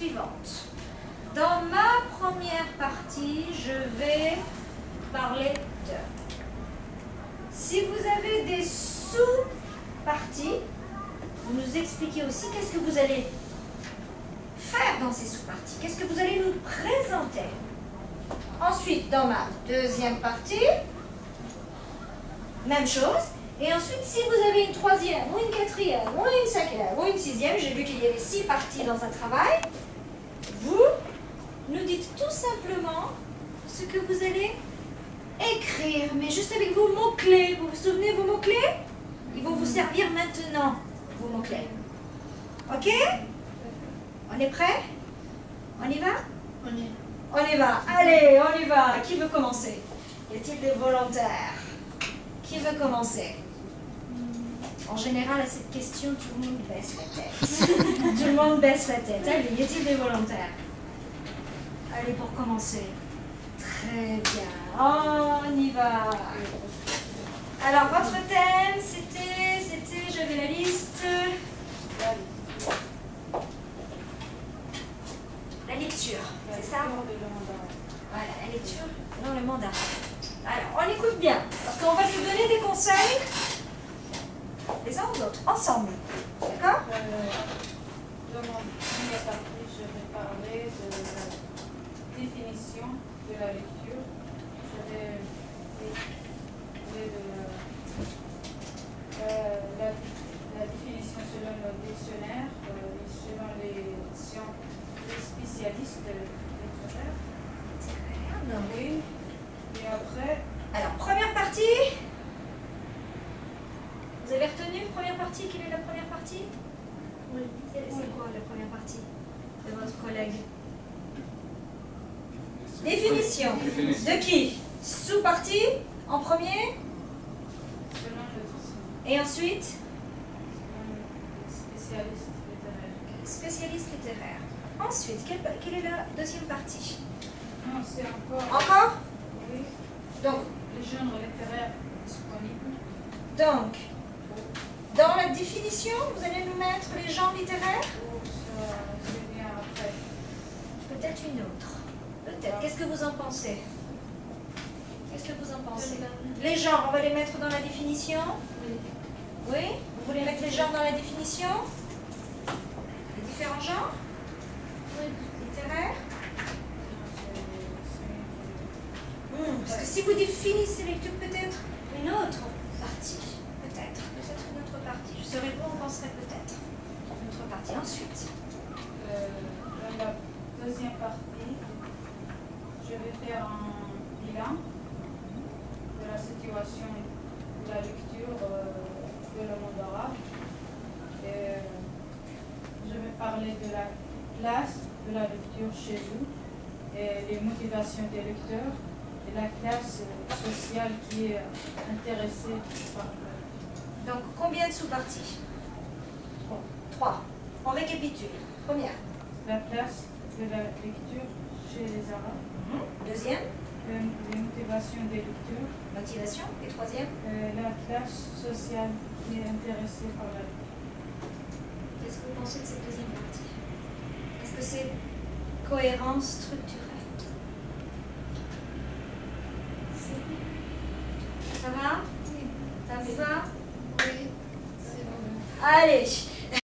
Suivante. Dans ma première partie, je vais parler de... Si vous avez des sous-parties, vous nous expliquez aussi qu'est-ce que vous allez faire dans ces sous-parties. Qu'est-ce que vous allez nous présenter. Ensuite, dans ma deuxième partie, même chose. Et ensuite, si vous avez une troisième, ou une quatrième, ou une cinquième, ou une sixième, j'ai vu qu'il y avait 6 parties dans un travail, vous nous dites tout simplement ce que vous allez écrire, mais juste avec vos mots-clés. Vous vous souvenez vos mots-clés? Ils vont vous servir maintenant, vos mots-clés. Ok? On est prêt? On y va? On y va. Allez, on y va. Qui veut commencer? Y a-t-il des volontaires? Qui veut commencer? En général, à cette question, tout le monde baisse la tête. Tout le monde baisse la tête. Allez, y a-t-il des volontaires? Allez, pour commencer. Très bien. On y va. Alors, votre thème, c'était, j'avais la liste. La lecture, c'est ça? Voilà, la lecture dans le mandat. Alors, on écoute bien, parce qu'on va se donner des conseils les uns aux autres, ensemble. D'accord? Dans mon première partie, je vais parler de la définition de la lecture. Je vais parler de la définition selon le dictionnaire et selon les spécialistes littéraires. Oui. Et après... Alors, première partie. Vous avez retenu première partie? Quelle est la première partie? Oui. C'est quoi la première partie de votre collègue? Définition. De qui? Sous-partie en premier? Selon le dictionnaire. Et ensuite? Spécialiste littéraire. Spécialiste littéraire. Ensuite, quelle est la deuxième partie? Non, c'est encore... Encore? Oui. Donc, Les genres littéraires disponibles. Donc, dans la définition, vous allez nous mettre les genres littéraires? Ou ça vient après. Peut-être une autre. Peut-être. Qu'est-ce que vous en pensez? Qu'est-ce que vous en pensez? Les genres, on va les mettre dans la définition? Oui. Oui? Vous voulez mettre les genres dans la définition? Les différents genres? Oui. Littéraires? Parce que si vous définissez lecture, peut-être une autre partie. Peut-être une autre partie. Je serais bon, on penserait peut-être une autre partie. Ensuite. Dans la deuxième partie, je vais faire un bilan de la situation de la lecture de le monde arabe. Et je vais parler de la place de la lecture chez nous et les motivations des lecteurs et la classe sociale qui est intéressée par la lecture. Donc, combien de sous-parties? 3. On récapitule. Première. La place de la lecture chez les Arabes. Deuxième. Les motivations des lecteurs. Motivation. Et troisième. La classe sociale qui est intéressée par la lecture. Qu'est-ce que vous pensez de cette deuxième partie? Est-ce que c'est cohérent, structuré? Ça va? Ça vous va? Oui, c'est bon. Allez.